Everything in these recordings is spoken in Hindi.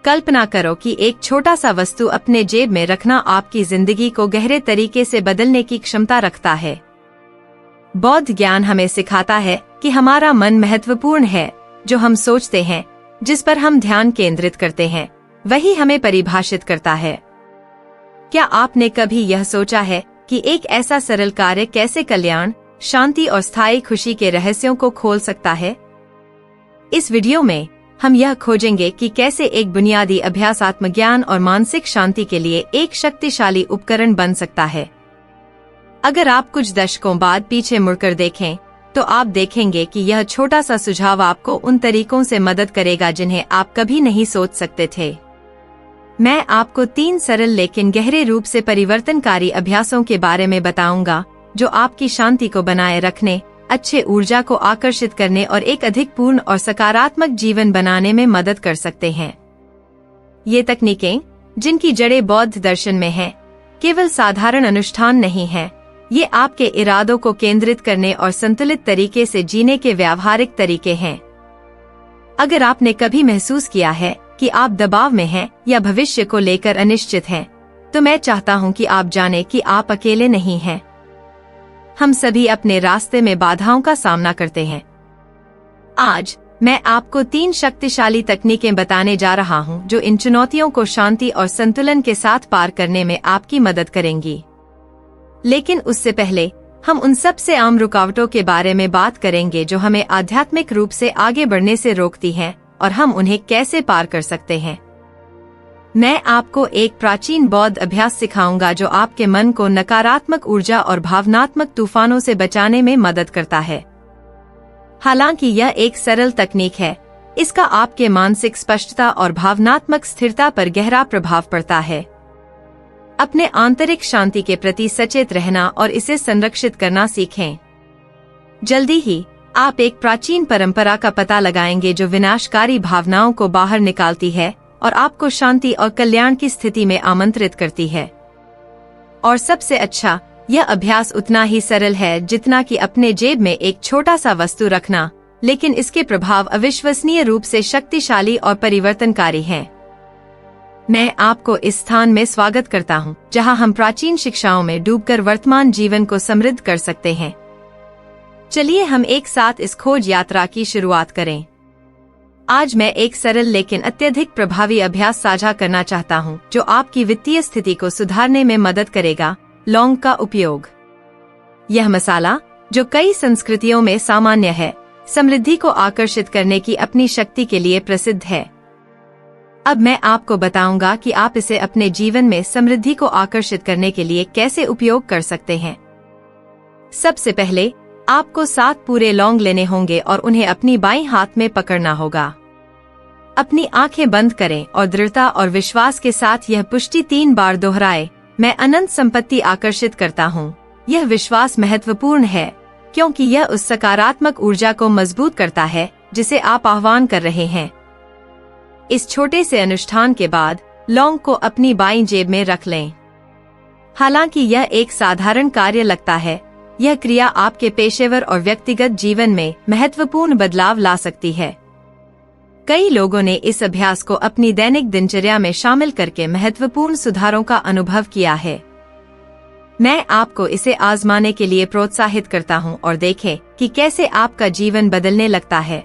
कल्पना करो कि एक छोटा सा वस्तु अपने जेब में रखना आपकी जिंदगी को गहरे तरीके से बदलने की क्षमता रखता है। बौद्ध ज्ञान हमें सिखाता है कि हमारा मन महत्वपूर्ण है। जो हम सोचते हैं, जिस पर हम ध्यान केंद्रित करते हैं, वही हमें परिभाषित करता है। क्या आपने कभी यह सोचा है कि एक ऐसा सरल कार्य कैसे कल्याण, शांति और स्थायी खुशी के रहस्यों को खोल सकता है? इस वीडियो में हम यह खोजेंगे कि कैसे एक बुनियादी अभ्यास आत्मज्ञान और मानसिक शांति के लिए एक शक्तिशाली उपकरण बन सकता है। अगर आप कुछ दशकों बाद पीछे मुड़कर देखें, तो आप देखेंगे कि यह छोटा सा सुझाव आपको उन तरीकों से मदद करेगा जिन्हें आप कभी नहीं सोच सकते थे। मैं आपको 3 सरल लेकिन गहरे रूप से परिवर्तनकारी अभ्यासों के बारे में बताऊंगा, जो आपकी शांति को बनाए रखने, अच्छे ऊर्जा को आकर्षित करने और एक अधिक पूर्ण और सकारात्मक जीवन बनाने में मदद कर सकते हैं। ये तकनीकें, जिनकी जड़ें बौद्ध दर्शन में हैं, केवल साधारण अनुष्ठान नहीं हैं। ये आपके इरादों को केंद्रित करने और संतुलित तरीके से जीने के व्यावहारिक तरीके हैं। अगर आपने कभी महसूस किया है कि आप दबाव में हैं या भविष्य को लेकर अनिश्चित हैं, तो मैं चाहता हूं कि आप जानें कि आप अकेले नहीं हैं। हम सभी अपने रास्ते में बाधाओं का सामना करते हैं। आज मैं आपको 3 शक्तिशाली तकनीकें बताने जा रहा हूं, जो इन चुनौतियों को शांति और संतुलन के साथ पार करने में आपकी मदद करेंगी। लेकिन उससे पहले हम उन सबसे आम रुकावटों के बारे में बात करेंगे जो हमें आध्यात्मिक रूप से आगे बढ़ने से रोकती हैं, और हम उन्हें कैसे पार कर सकते हैं। मैं आपको एक प्राचीन बौद्ध अभ्यास सिखाऊंगा जो आपके मन को नकारात्मक ऊर्जा और भावनात्मक तूफानों से बचाने में मदद करता है। हालांकि यह एक सरल तकनीक है, इसका आपके मानसिक स्पष्टता और भावनात्मक स्थिरता पर गहरा प्रभाव पड़ता है। अपने आंतरिक शांति के प्रति सचेत रहना और इसे संरक्षित करना सीखें। जल्दी ही आप एक प्राचीन परंपरा का पता लगाएंगे जो विनाशकारी भावनाओं को बाहर निकालती है और आपको शांति और कल्याण की स्थिति में आमंत्रित करती है। और सबसे अच्छा, यह अभ्यास उतना ही सरल है जितना कि अपने जेब में एक छोटा सा वस्तु रखना, लेकिन इसके प्रभाव अविश्वसनीय रूप से शक्तिशाली और परिवर्तनकारी हैं। मैं आपको इस स्थान में स्वागत करता हूं, जहां हम प्राचीन शिक्षाओं में डूबकर वर्तमान जीवन को समृद्ध कर सकते हैं। चलिए हम एक साथ इस खोज यात्रा की शुरुआत करें। आज मैं एक सरल लेकिन अत्यधिक प्रभावी अभ्यास साझा करना चाहता हूं, जो आपकी वित्तीय स्थिति को सुधारने में मदद करेगा। लौंग का उपयोग। यह मसाला, जो कई संस्कृतियों में सामान्य है, समृद्धि को आकर्षित करने की अपनी शक्ति के लिए प्रसिद्ध है। अब मैं आपको बताऊंगा कि आप इसे अपने जीवन में समृद्धि को आकर्षित करने के लिए कैसे उपयोग कर सकते हैं। सबसे पहले आपको 7 पूरे लौंग लेने होंगे और उन्हें अपनी बाईं हाथ में पकड़ना होगा। अपनी आंखें बंद करें और दृढ़ता और विश्वास के साथ यह पुष्टि 3 बार दोहराए, मैं अनंत संपत्ति आकर्षित करता हूँ। यह विश्वास महत्वपूर्ण है, क्योंकि यह उस सकारात्मक ऊर्जा को मजबूत करता है जिसे आप आह्वान कर रहे हैं। इस छोटे से अनुष्ठान के बाद लौंग को अपनी बाईं जेब में रख लें। हालांकि यह एक साधारण कार्य लगता है, यह क्रिया आपके पेशेवर और व्यक्तिगत जीवन में महत्वपूर्ण बदलाव ला सकती है। कई लोगों ने इस अभ्यास को अपनी दैनिक दिनचर्या में शामिल करके महत्वपूर्ण सुधारों का अनुभव किया है। मैं आपको इसे आजमाने के लिए प्रोत्साहित करता हूं और देखें कि कैसे आपका जीवन बदलने लगता है।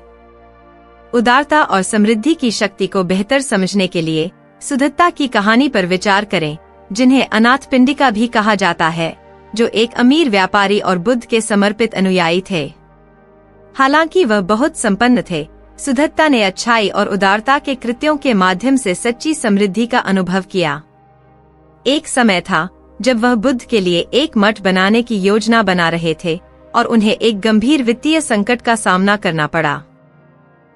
उदारता और समृद्धि की शक्ति को बेहतर समझने के लिए सुदत्ता की कहानी पर विचार करें, जिन्हें अनाथपिंडिका भी कहा जाता है, जो एक अमीर व्यापारी और बुद्ध के समर्पित अनुयायी थे। हालांकि वह बहुत संपन्न थे, सुदत्ता ने अच्छाई और उदारता के कृत्यों के माध्यम से सच्ची समृद्धि का अनुभव किया। एक समय था जब वह बुद्ध के लिए एक मठ बनाने की योजना बना रहे थे और उन्हें एक गंभीर वित्तीय संकट का सामना करना पड़ा।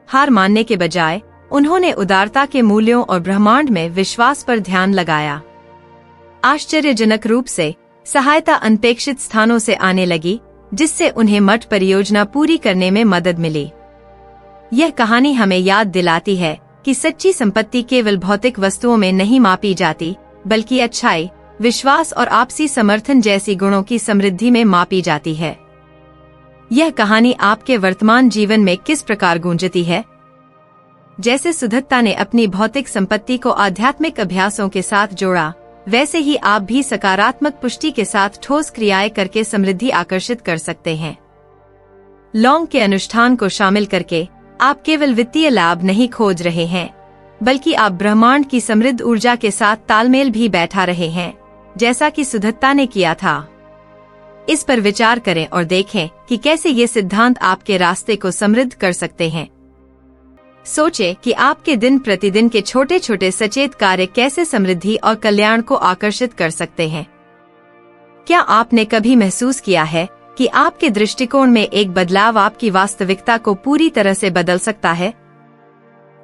हार मानने के बजाय उन्होंने उदारता के मूल्यों और ब्रह्मांड में विश्वास पर ध्यान लगाया। आश्चर्यजनक रूप से सहायता अनपेक्षित स्थानों से आने लगी, जिससे उन्हें मठ परियोजना पूरी करने में मदद मिली। यह कहानी हमें याद दिलाती है कि सच्ची संपत्ति केवल भौतिक वस्तुओं में नहीं मापी जाती, बल्कि अच्छाई, विश्वास और आपसी समर्थन जैसी गुणों की समृद्धि में मापी जाती है। यह कहानी आपके वर्तमान जीवन में किस प्रकार गूंजती है? जैसे सुदत्ता ने अपनी भौतिक संपत्ति को आध्यात्मिक अभ्यासों के साथ जोड़ा, वैसे ही आप भी सकारात्मक पुष्टि के साथ ठोस क्रियाएं करके समृद्धि आकर्षित कर सकते हैं। लौंग के अनुष्ठान को शामिल करके आप केवल वित्तीय लाभ नहीं खोज रहे हैं, बल्कि आप ब्रह्मांड की समृद्ध ऊर्जा के साथ तालमेल भी बैठा रहे हैं, जैसा कि सुदत्ता ने किया था। इस पर विचार करें और देखें कि कैसे ये सिद्धांत आपके रास्ते को समृद्ध कर सकते हैं। सोचें कि आपके दिन प्रतिदिन के छोटे छोटे सचेत कार्य कैसे समृद्धि और कल्याण को आकर्षित कर सकते हैं। क्या आपने कभी महसूस किया है कि आपके दृष्टिकोण में एक बदलाव आपकी वास्तविकता को पूरी तरह से बदल सकता है?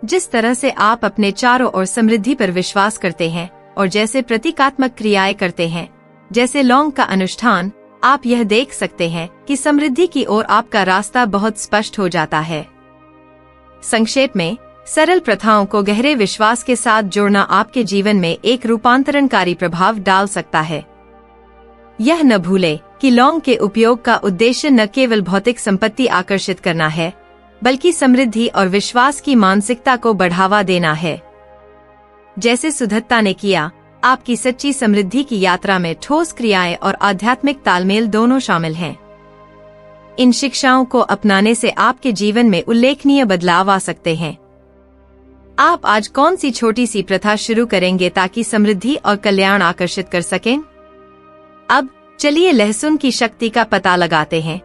जिस तरह से आप अपने चारों ओर समृद्धि पर विश्वास करते हैं और जैसे प्रतीकात्मक क्रियाएं करते हैं, जैसे लौंग का अनुष्ठान, आप यह देख सकते हैं कि समृद्धि की ओर आपका रास्ता बहुत स्पष्ट हो जाता है। संक्षेप में, सरल प्रथाओं को गहरे विश्वास के साथ जोड़ना आपके जीवन में एक रूपांतरणकारी प्रभाव डाल सकता है। यह न भूलें कि लौंग के उपयोग का उद्देश्य न केवल भौतिक संपत्ति आकर्षित करना है, बल्कि समृद्धि और विश्वास की मानसिकता को बढ़ावा देना है। जैसे सुदत्ता ने किया, आपकी सच्ची समृद्धि की यात्रा में ठोस क्रियाएं और आध्यात्मिक तालमेल दोनों शामिल हैं। इन शिक्षाओं को अपनाने से आपके जीवन में उल्लेखनीय बदलाव आ सकते हैं। आप आज कौन सी छोटी सी प्रथा शुरू करेंगे ताकि समृद्धि और कल्याण आकर्षित कर सकें? अब चलिए लहसुन की शक्ति का पता लगाते हैं।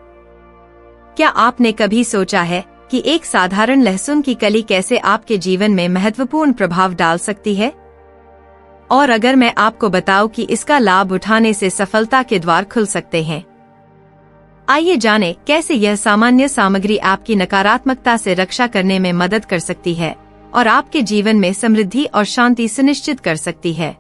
क्या आपने कभी सोचा है कि एक साधारण लहसुन की कली कैसे आपके जीवन में महत्वपूर्ण प्रभाव डाल सकती है? और अगर मैं आपको बताऊं कि इसका लाभ उठाने से सफलता के द्वार खुल सकते हैं। आइए जानें कैसे यह सामान्य सामग्री आपकी नकारात्मकता से रक्षा करने में मदद कर सकती है और आपके जीवन में समृद्धि और शांति सुनिश्चित कर सकती है।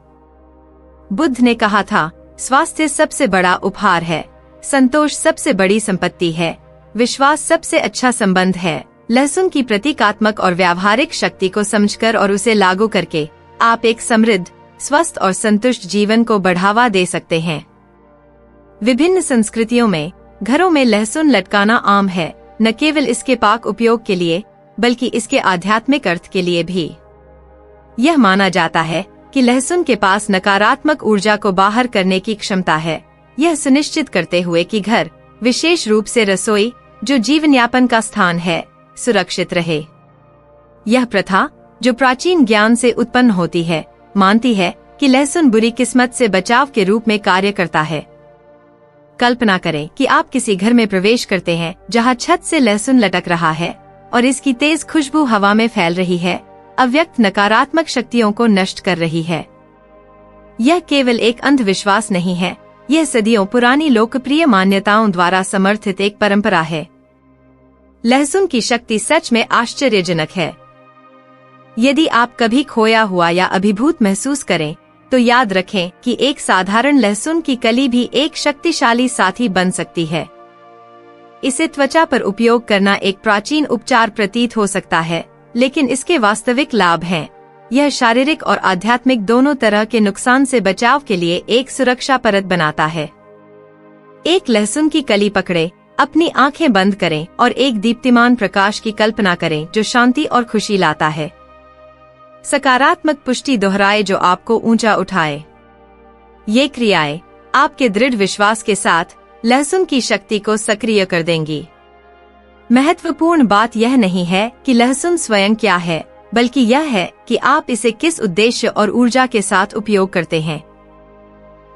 बुद्ध ने कहा था, स्वास्थ्य सबसे बड़ा उपहार है, संतोष सबसे बड़ी संपत्ति है, विश्वास सबसे अच्छा संबंध है। लहसुन की प्रतीकात्मक और व्यावहारिक शक्ति को समझकर और उसे लागू करके आप एक समृद्ध, स्वस्थ और संतुष्ट जीवन को बढ़ावा दे सकते हैं। विभिन्न संस्कृतियों में घरों में लहसुन लटकाना आम है, न केवल इसके पाक उपयोग के लिए, बल्कि इसके आध्यात्मिक अर्थ के लिए भी। यह माना जाता है कि लहसुन के पास नकारात्मक ऊर्जा को बाहर करने की क्षमता है, यह सुनिश्चित करते हुए कि घर, विशेष रूप से रसोई, जो जीवन यापन का स्थान है, सुरक्षित रहे। यह प्रथा, जो प्राचीन ज्ञान से उत्पन्न होती है, मानती है कि लहसुन बुरी किस्मत से बचाव के रूप में कार्य करता है। कल्पना करें कि आप किसी घर में प्रवेश करते हैं जहां छत से लहसुन लटक रहा है और इसकी तेज खुशबू हवा में फैल रही है, अव्यक्त नकारात्मक शक्तियों को नष्ट कर रही है। यह केवल एक अंधविश्वास नहीं है, यह सदियों पुरानी लोकप्रिय मान्यताओं द्वारा समर्थित एक परंपरा है। लहसुन की शक्ति सच में आश्चर्यजनक है। यदि आप कभी खोया हुआ या अभिभूत महसूस करें, तो याद रखें कि एक साधारण लहसुन की कली भी एक शक्तिशाली साथी बन सकती है। इसे त्वचा पर उपयोग करना एक प्राचीन उपचार प्रतीत हो सकता है, लेकिन इसके वास्तविक लाभ हैं। यह शारीरिक और आध्यात्मिक दोनों तरह के नुकसान से बचाव के लिए एक सुरक्षा परत बनाता है। एक लहसुन की कली पकड़े, अपनी आंखें बंद करें और एक दीप्तिमान प्रकाश की कल्पना करें जो शांति और खुशी लाता है। सकारात्मक पुष्टि दोहराए जो आपको ऊंचा उठाए। ये क्रियाएं आपके दृढ़ विश्वास के साथ लहसुन की शक्ति को सक्रिय कर देंगी। महत्वपूर्ण बात यह नहीं है कि लहसुन स्वयं क्या है, बल्कि यह है कि आप इसे किस उद्देश्य और ऊर्जा के साथ उपयोग करते हैं।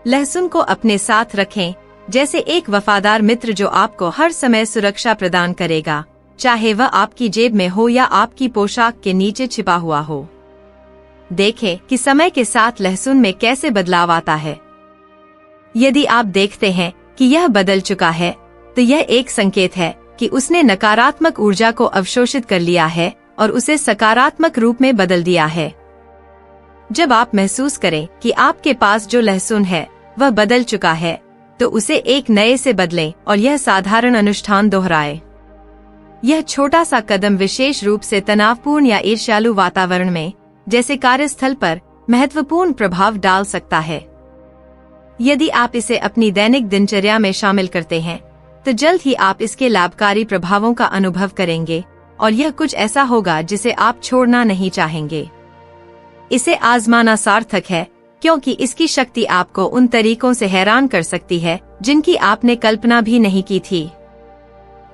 लहसुन को अपने साथ रखें जैसे एक वफादार मित्र जो आपको हर समय सुरक्षा प्रदान करेगा, चाहे वह आपकी जेब में हो या आपकी पोशाक के नीचे छिपा हुआ हो। देखें कि समय के साथ लहसुन में कैसे बदलाव आता है। यदि आप देखते हैं कि यह बदल चुका है, तो यह एक संकेत है कि उसने नकारात्मक ऊर्जा को अवशोषित कर लिया है और उसे सकारात्मक रूप में बदल दिया है। जब आप महसूस करें कि आपके पास जो लहसुन है वह बदल चुका है, तो उसे एक नए से बदलें और यह साधारण अनुष्ठान दोहराएं। यह छोटा सा कदम विशेष रूप से तनावपूर्ण या ईर्ष्यालु वातावरण में, जैसे कार्यस्थल पर, महत्वपूर्ण प्रभाव डाल सकता है। यदि आप इसे अपनी दैनिक दिनचर्या में शामिल करते हैं, तो जल्द ही आप इसके लाभकारी प्रभावों का अनुभव करेंगे और यह कुछ ऐसा होगा जिसे आप छोड़ना नहीं चाहेंगे। इसे आजमाना सार्थक है, क्योंकि इसकी शक्ति आपको उन तरीकों से हैरान कर सकती है जिनकी आपने कल्पना भी नहीं की थी।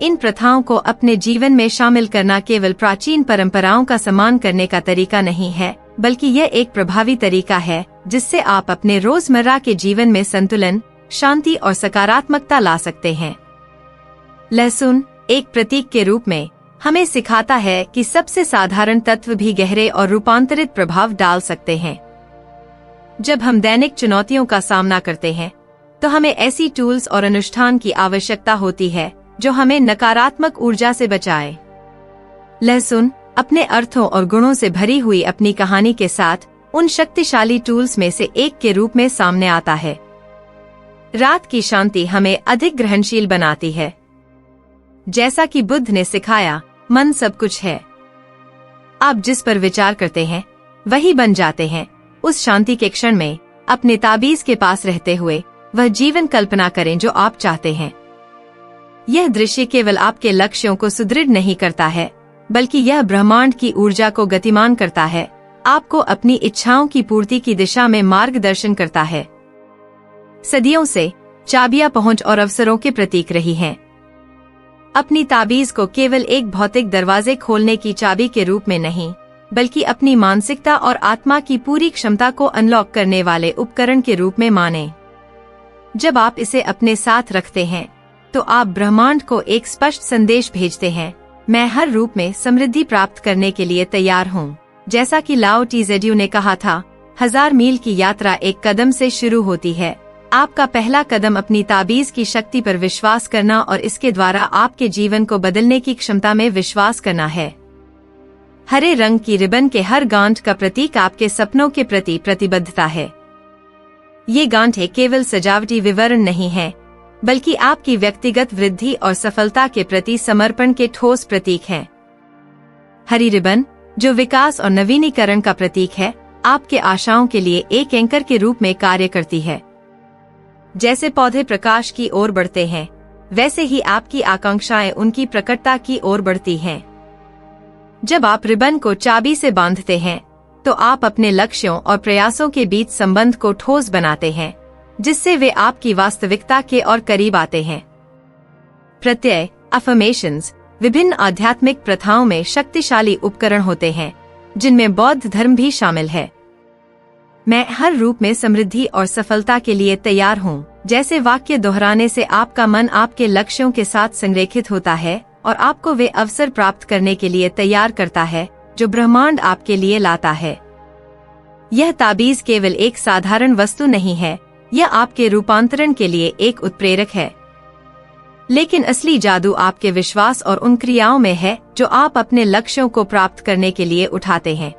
इन प्रथाओं को अपने जीवन में शामिल करना केवल प्राचीन परंपराओं का सम्मान करने का तरीका नहीं है, बल्कि यह एक प्रभावी तरीका है जिससे आप अपने रोजमर्रा के जीवन में संतुलन, शांति और सकारात्मकता ला सकते हैं। लहसुन एक प्रतीक के रूप में हमें सिखाता है कि सबसे साधारण तत्व भी गहरे और रूपांतरित प्रभाव डाल सकते हैं। जब हम दैनिक चुनौतियों का सामना करते हैं, तो हमें ऐसी टूल्स और अनुष्ठान की आवश्यकता होती है जो हमें नकारात्मक ऊर्जा से बचाए। लहसुन अपने अर्थों और गुणों से भरी हुई अपनी कहानी के साथ उन शक्तिशाली टूल्स में से एक के रूप में सामने आता है। रात की शांति हमें अधिक ग्रहणशील बनाती है। जैसा कि बुद्ध ने सिखाया, मन सब कुछ है। आप जिस पर विचार करते हैं वही बन जाते हैं। उस शांति के क्षण में अपने ताबीज के पास रहते हुए वह जीवन कल्पना करें जो आप चाहते हैं। यह दृश्य केवल आपके लक्ष्यों को सुदृढ़ नहीं करता है, बल्कि यह ब्रह्मांड की ऊर्जा को गतिमान करता है, आपको अपनी इच्छाओं की पूर्ति की दिशा में मार्गदर्शन करता है। सदियों से चाबियां पहुंच और अवसरों के प्रतीक रही हैं। अपनी ताबीज को केवल एक भौतिक दरवाजे खोलने की चाबी के रूप में नहीं, बल्कि अपनी मानसिकता और आत्मा की पूरी क्षमता को अनलॉक करने वाले उपकरण के रूप में मानें। जब आप इसे अपने साथ रखते हैं, तो आप ब्रह्मांड को एक स्पष्ट संदेश भेजते हैं, मैं हर रूप में समृद्धि प्राप्त करने के लिए तैयार हूँ। जैसा कि लाओ टीजेड्यू ने कहा था, 1000 मील की यात्रा एक कदम से शुरू होती है। आपका पहला कदम अपनी ताबीज की शक्ति पर विश्वास करना और इसके द्वारा आपके जीवन को बदलने की क्षमता में विश्वास करना है। हरे रंग की रिबन के हर गांठ का प्रतीक आपके सपनों के प्रति प्रतिबद्धता है। ये गांठें केवल सजावटी विवरण नहीं है, बल्कि आपकी व्यक्तिगत वृद्धि और सफलता के प्रति समर्पण के ठोस प्रतीक हैं। हरी रिबन, जो विकास और नवीनीकरण का प्रतीक है, आपके आशाओं के लिए एक एंकर के रूप में कार्य करती है। जैसे पौधे प्रकाश की ओर बढ़ते हैं, वैसे ही आपकी आकांक्षाएं उनकी प्रकटता की ओर बढ़ती हैं। जब आप रिबन को चाबी से बांधते हैं, तो आप अपने लक्ष्यों और प्रयासों के बीच संबंध को ठोस बनाते हैं, जिससे वे आपकी वास्तविकता के और करीब आते हैं। प्रत्यय अफर्मेशंस विभिन्न आध्यात्मिक प्रथाओं में शक्तिशाली उपकरण होते हैं, जिनमें बौद्ध धर्म भी शामिल है। मैं हर रूप में समृद्धि और सफलता के लिए तैयार हूँ जैसे वाक्य दोहराने से आपका मन आपके लक्ष्यों के साथ संरेखित होता है और आपको वे अवसर प्राप्त करने के लिए तैयार करता है जो ब्रह्मांड आपके लिए लाता है। यह ताबीज केवल एक साधारण वस्तु नहीं है, यह आपके रूपांतरण के लिए एक उत्प्रेरक है। लेकिन असली जादू आपके विश्वास और उन क्रियाओं में है जो आप अपने लक्ष्यों को प्राप्त करने के लिए उठाते हैं।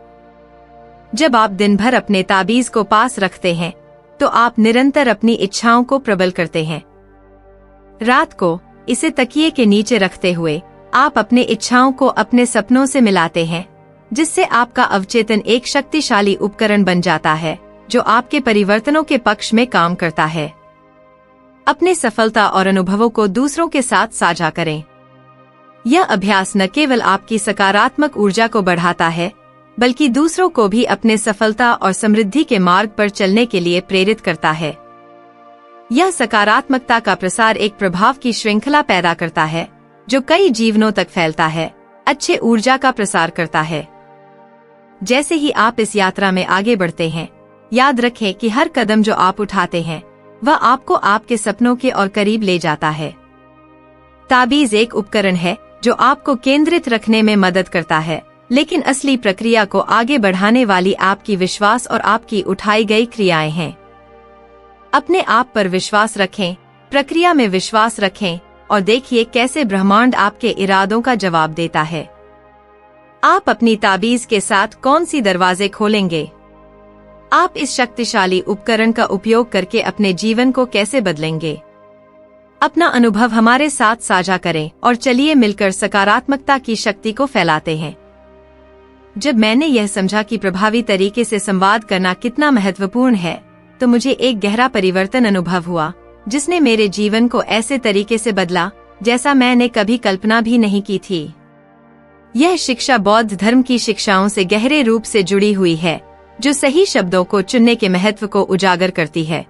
जब आप दिन भर अपने ताबीज को पास रखते हैं, तो आप निरंतर अपनी इच्छाओं को प्रबल करते हैं। रात को इसे तकिए के नीचे रखते हुए आप अपने इच्छाओं को अपने सपनों से मिलाते हैं, जिससे आपका अवचेतन एक शक्तिशाली उपकरण बन जाता है जो आपके परिवर्तनों के पक्ष में काम करता है। अपने सफलता और अनुभवों को दूसरों के साथ साझा करें। यह अभ्यास न केवल आपकी सकारात्मक ऊर्जा को बढ़ाता है, बल्कि दूसरों को भी अपने सफलता और समृद्धि के मार्ग पर चलने के लिए प्रेरित करता है। यह सकारात्मकता का प्रसार एक प्रभाव की श्रृंखला पैदा करता है जो कई जीवनों तक फैलता है, अच्छे ऊर्जा का प्रसार करता है। जैसे ही आप इस यात्रा में आगे बढ़ते हैं, याद रखें कि हर कदम जो आप उठाते हैं वह आपको आपके सपनों के और करीब ले जाता है। ताबीज एक उपकरण है जो आपको केंद्रित रखने में मदद करता है, लेकिन असली प्रक्रिया को आगे बढ़ाने वाली आपकी विश्वास और आपकी उठाई गई क्रियाएं हैं। अपने आप पर विश्वास रखें, प्रक्रिया में विश्वास रखें और देखिए कैसे ब्रह्मांड आपके इरादों का जवाब देता है। आप अपनी ताबीज के साथ कौन सी दरवाजे खोलेंगे? आप इस शक्तिशाली उपकरण का उपयोग करके अपने जीवन को कैसे बदलेंगे? अपना अनुभव हमारे साथ साझा करें और चलिए मिलकर सकारात्मकता की शक्ति को फैलाते हैं। जब मैंने यह समझा कि प्रभावी तरीके से संवाद करना कितना महत्वपूर्ण है, तो मुझे एक गहरा परिवर्तन अनुभव हुआ, जिसने मेरे जीवन को ऐसे तरीके से बदला जैसा मैंने कभी कल्पना भी नहीं की थी। यह शिक्षा बौद्ध धर्म की शिक्षाओं से गहरे रूप से जुड़ी हुई है, जो सही शब्दों को चुनने के महत्व को उजागर करती है।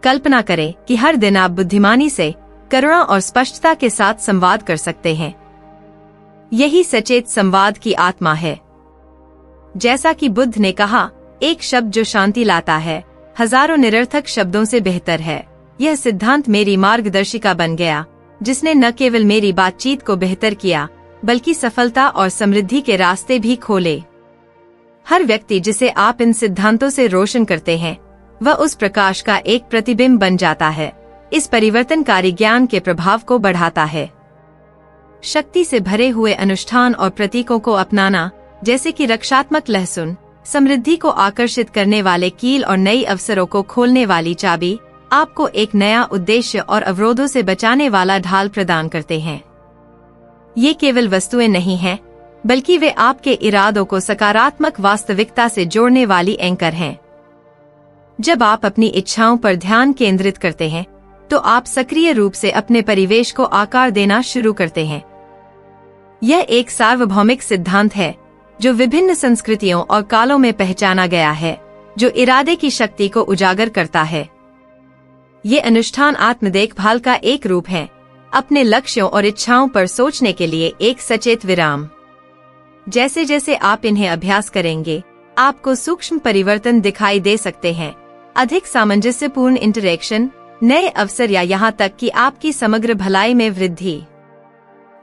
कल्पना करें कि हर दिन आप बुद्धिमानी से, करुणा और स्पष्टता के साथ संवाद कर सकते हैं। यही सचेत संवाद की आत्मा है। जैसा कि बुद्ध ने कहा, एक शब्द जो शांति लाता है, हजारों निरर्थक शब्दों से बेहतर है। यह सिद्धांत मेरी मार्गदर्शिका बन गया, जिसने न केवल मेरी बातचीत को बेहतर किया, बल्कि सफलता और समृद्धि के रास्ते भी खोले। हर व्यक्ति जिसे आप इन सिद्धांतों से रोशन करते हैं, वह उस प्रकाश का एक प्रतिबिंब बन जाता है। इस परिवर्तनकारी ज्ञान के प्रभाव को बढ़ाता है। शक्ति से भरे हुए अनुष्ठान और प्रतीकों को अपनाना, जैसे कि रक्षात्मक लहसुन, समृद्धि को आकर्षित करने वाले कील और नई अवसरों को खोलने वाली चाबी, आपको एक नया उद्देश्य और अवरोधों से बचाने वाला ढाल प्रदान करते हैं। ये केवल वस्तुएं नहीं हैं, बल्कि वे आपके इरादों को सकारात्मक वास्तविकता से जोड़ने वाली एंकर हैं। जब आप अपनी इच्छाओं पर ध्यान केंद्रित करते हैं, तो आप सक्रिय रूप से अपने परिवेश को आकार देना शुरू करते हैं। यह एक सार्वभौमिक सिद्धांत है, जो विभिन्न संस्कृतियों और कालों में पहचाना गया है, जो इरादे की शक्ति को उजागर करता है। ये अनुष्ठान आत्म देखभाल का एक रूप है, अपने लक्ष्यों और इच्छाओं पर सोचने के लिए एक सचेत विराम। जैसे जैसे आप इन्हें अभ्यास करेंगे, आपको सूक्ष्म परिवर्तन दिखाई दे सकते हैं। अधिक सामंजस्यपूर्ण इंटरेक्शन, नए अवसर या यहाँ तक कि आपकी समग्र भलाई में वृद्धि।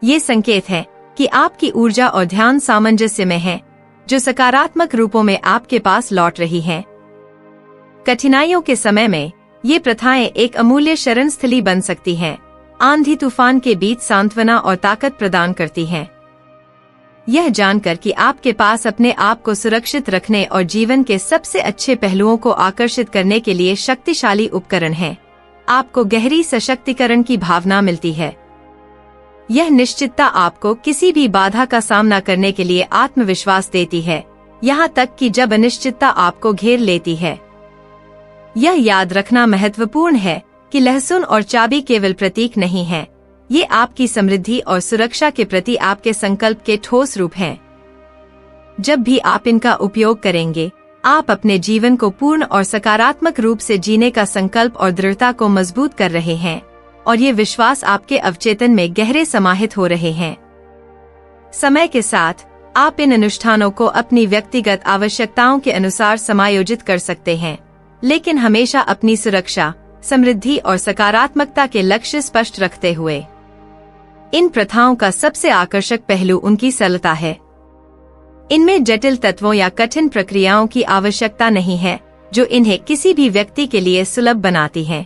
ये संकेत है कि आपकी ऊर्जा और ध्यान सामंजस्य में है, जो सकारात्मक रूपों में आपके पास लौट रही हैं। कठिनाइयों के समय में ये प्रथाएं एक अमूल्य शरणस्थली बन सकती हैं, आंधी तूफान के बीच सांत्वना और ताकत प्रदान करती हैं। यह जानकर कि आपके पास अपने आप को सुरक्षित रखने और जीवन के सबसे अच्छे पहलुओं को आकर्षित करने के लिए शक्तिशाली उपकरण हैं, आपको गहरी सशक्तिकरण की भावना मिलती है। यह निश्चितता आपको किसी भी बाधा का सामना करने के लिए आत्मविश्वास देती है, यहाँ तक कि जब अनिश्चितता आपको घेर लेती है। यह याद रखना महत्वपूर्ण है कि लहसुन और चाबी केवल प्रतीक नहीं है, ये आपकी समृद्धि और सुरक्षा के प्रति आपके संकल्प के ठोस रूप हैं। जब भी आप इनका उपयोग करेंगे, आप अपने जीवन को पूर्ण और सकारात्मक रूप से जीने का संकल्प और दृढ़ता को मजबूत कर रहे हैं, और ये विश्वास आपके अवचेतन में गहरे समाहित हो रहे हैं। समय के साथ आप इन अनुष्ठानों को अपनी व्यक्तिगत आवश्यकताओं के अनुसार समायोजित कर सकते हैं, लेकिन हमेशा अपनी सुरक्षा, समृद्धि और सकारात्मकता के लक्ष्य स्पष्ट रखते हुए। इन प्रथाओं का सबसे आकर्षक पहलू उनकी सरलता है। इनमें जटिल तत्वों या कठिन प्रक्रियाओं की आवश्यकता नहीं है, जो इन्हें किसी भी व्यक्ति के लिए सुलभ बनाती हैं।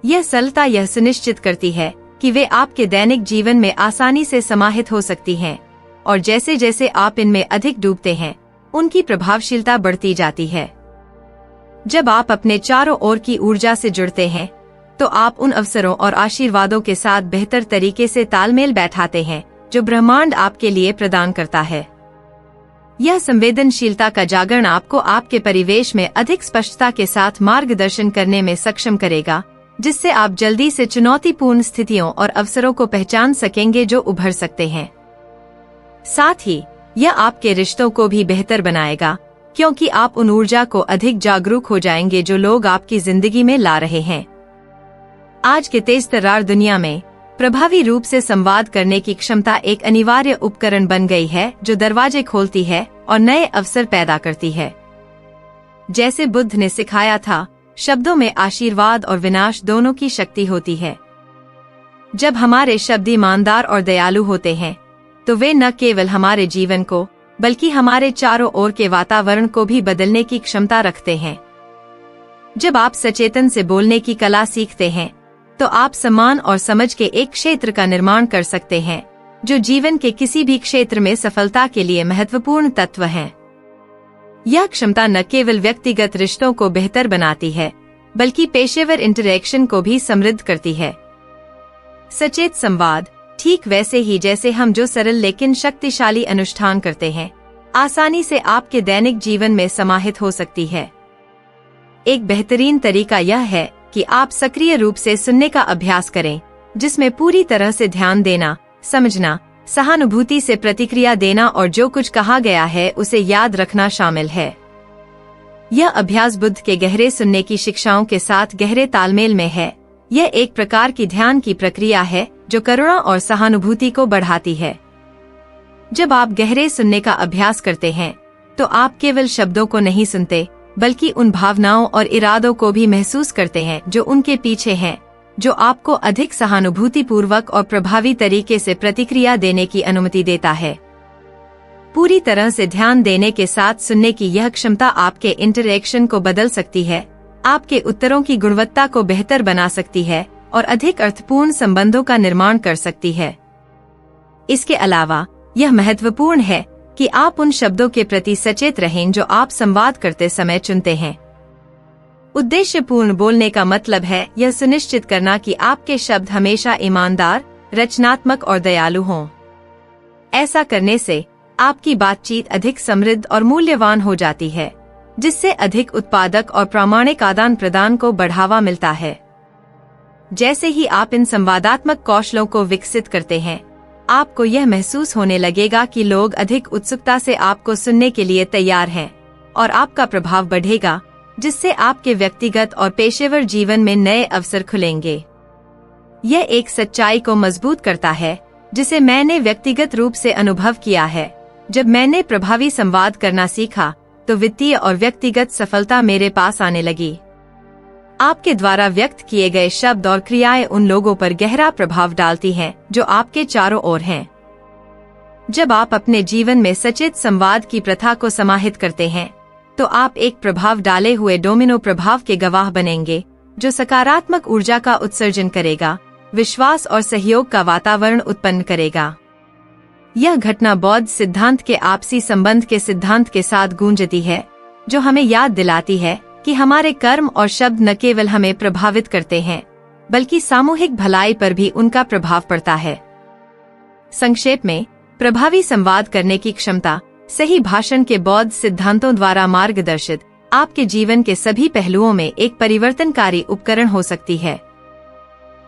यह सरलता यह सुनिश्चित करती है कि वे आपके दैनिक जीवन में आसानी से समाहित हो सकती हैं, और जैसे जैसे आप इनमें अधिक डूबते हैं, उनकी प्रभावशीलता बढ़ती जाती है। जब आप अपने चारों ओर की ऊर्जा से जुड़ते हैं, तो आप उन अवसरों और आशीर्वादों के साथ बेहतर तरीके से तालमेल बैठाते हैं, जो ब्रह्मांड आपके लिए प्रदान करता है। यह संवेदनशीलता का जागरण आपको आपके परिवेश में अधिक स्पष्टता के साथ मार्गदर्शन करने में सक्षम करेगा, जिससे आप जल्दी से चुनौतीपूर्ण स्थितियों और अवसरों को पहचान सकेंगे जो उभर सकते हैं। साथ ही यह आपके रिश्तों को भी बेहतर बनाएगा, क्योंकि आप उन ऊर्जा को अधिक जागरूक हो जाएंगे जो लोग आपकी जिंदगी में ला रहे हैं। आज के तेज तर्रार दुनिया में प्रभावी रूप से संवाद करने की क्षमता एक अनिवार्य उपकरण बन गई है, जो दरवाजे खोलती है और नए अवसर पैदा करती है। जैसे बुद्ध ने सिखाया था, शब्दों में आशीर्वाद और विनाश दोनों की शक्ति होती है। जब हमारे शब्द ईमानदार और दयालु होते हैं, तो वे न केवल हमारे जीवन को, बल्कि हमारे चारों ओर के वातावरण को भी बदलने की क्षमता रखते हैं। जब आप सचेतन से बोलने की कला सीखते हैं, तो आप सम्मान और समझ के एक क्षेत्र का निर्माण कर सकते हैं, जो जीवन के किसी भी क्षेत्र में सफलता के लिए महत्वपूर्ण तत्व हैं। यह क्षमता न केवल व्यक्तिगत रिश्तों को बेहतर बनाती है, बल्कि पेशेवर इंटरैक्शन को भी समृद्ध करती है। सचेत संवाद, ठीक वैसे ही जैसे हम जो सरल लेकिन शक्तिशाली अनुष्ठान करते हैं, आसानी से आपके दैनिक जीवन में समाहित हो सकती है। एक बेहतरीन तरीका यह है कि आप सक्रिय रूप से सुनने का अभ्यास करें, जिसमें पूरी तरह से ध्यान देना, समझना सहानुभूति से प्रतिक्रिया देना और जो कुछ कहा गया है उसे याद रखना शामिल है। यह अभ्यास बुद्ध के गहरे सुनने की शिक्षाओं के साथ गहरे तालमेल में है। यह एक प्रकार की ध्यान की प्रक्रिया है जो करुणा और सहानुभूति को बढ़ाती है। जब आप गहरे सुनने का अभ्यास करते हैं तो आप केवल शब्दों को नहीं सुनते बल्कि उन भावनाओं और इरादों को भी महसूस करते हैं जो उनके पीछे हैं, जो आपको अधिक सहानुभूतिपूर्वक और प्रभावी तरीके से प्रतिक्रिया देने की अनुमति देता है। पूरी तरह से ध्यान देने के साथ सुनने की यह क्षमता आपके इंटरैक्शन को बदल सकती है, आपके उत्तरों की गुणवत्ता को बेहतर बना सकती है और अधिक अर्थपूर्ण संबंधों का निर्माण कर सकती है। इसके अलावा यह महत्वपूर्ण है कि आप उन शब्दों के प्रति सचेत रहें जो आप संवाद करते समय चुनते हैं। उद्देश्यपूर्ण बोलने का मतलब है यह सुनिश्चित करना कि आपके शब्द हमेशा ईमानदार, रचनात्मक और दयालु हों। ऐसा करने से आपकी बातचीत अधिक समृद्ध और मूल्यवान हो जाती है, जिससे अधिक उत्पादक और प्रामाणिक आदान प्रदान को बढ़ावा मिलता है। जैसे ही आप इन संवादात्मक कौशलों को विकसित करते हैं, आपको यह महसूस होने लगेगा कि लोग अधिक उत्सुकता से आपको सुनने के लिए तैयार हैं और आपका प्रभाव बढ़ेगा, जिससे आपके व्यक्तिगत और पेशेवर जीवन में नए अवसर खुलेंगे। यह एक सच्चाई को मजबूत करता है जिसे मैंने व्यक्तिगत रूप से अनुभव किया है। जब मैंने प्रभावी संवाद करना सीखा तो वित्तीय और व्यक्तिगत सफलता मेरे पास आने लगी। आपके द्वारा व्यक्त किए गए शब्द और क्रियाएं उन लोगों पर गहरा प्रभाव डालती हैं जो आपके चारों ओर हैं। जब आप अपने जीवन में सचेत संवाद की प्रथा को समाहित करते हैं तो आप एक प्रभाव डाले हुए डोमिनो प्रभाव के गवाह बनेंगे, जो सकारात्मक ऊर्जा का उत्सर्जन करेगा, विश्वास और सहयोग का वातावरण उत्पन्न करेगा। यह घटना बौद्ध सिद्धांत के आपसी संबंध के सिद्धांत के साथ गूंजती है, जो हमें याद दिलाती है कि हमारे कर्म और शब्द न केवल हमें प्रभावित करते हैं बल्कि सामूहिक भलाई पर भी उनका प्रभाव पड़ता है। संक्षेप में, प्रभावी संवाद करने की क्षमता सही भाषण के बौद्ध सिद्धांतों द्वारा मार्गदर्शित आपके जीवन के सभी पहलुओं में एक परिवर्तनकारी उपकरण हो सकती है।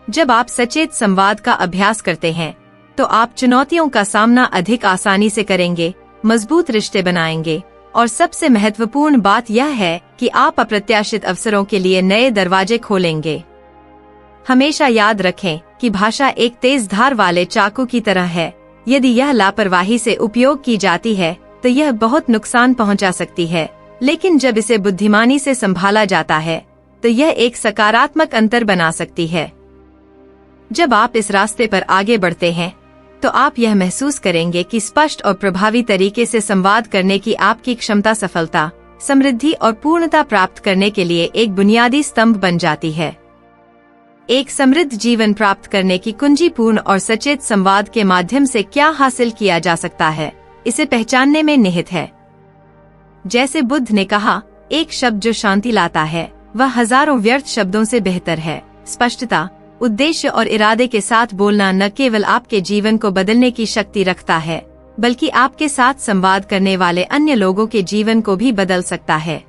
जब आप सचेत संवाद का अभ्यास करते हैं तो आप चुनौतियों का सामना अधिक आसानी से करेंगे, मजबूत रिश्ते बनाएंगे और सबसे महत्वपूर्ण बात यह है कि आप अप्रत्याशित अवसरों के लिए नए दरवाजे खोलेंगे। हमेशा याद रखें कि भाषा एक तेज धार वाले चाकू की तरह है। यदि यह लापरवाही से उपयोग की जाती है तो यह बहुत नुकसान पहुंचा सकती है, लेकिन जब इसे बुद्धिमानी से संभाला जाता है तो यह एक सकारात्मक अंतर बना सकती है। जब आप इस रास्ते पर आगे बढ़ते हैं तो आप यह महसूस करेंगे कि स्पष्ट और प्रभावी तरीके से संवाद करने की आपकी क्षमता सफलता, समृद्धि और पूर्णता प्राप्त करने के लिए एक बुनियादी स्तंभ बन जाती है। एक समृद्ध जीवन प्राप्त करने की कुंजी पूर्ण और सचेत संवाद के माध्यम से क्या हासिल किया जा सकता है, इसे पहचानने में निहित है। जैसे बुद्ध ने कहा, एक शब्द जो शांति लाता है वह हजारों व्यर्थ शब्दों से बेहतर है। स्पष्टता, उद्देश्य और इरादे के साथ बोलना न केवल आपके जीवन को बदलने की शक्ति रखता है बल्कि आपके साथ संवाद करने वाले अन्य लोगों के जीवन को भी बदल सकता है।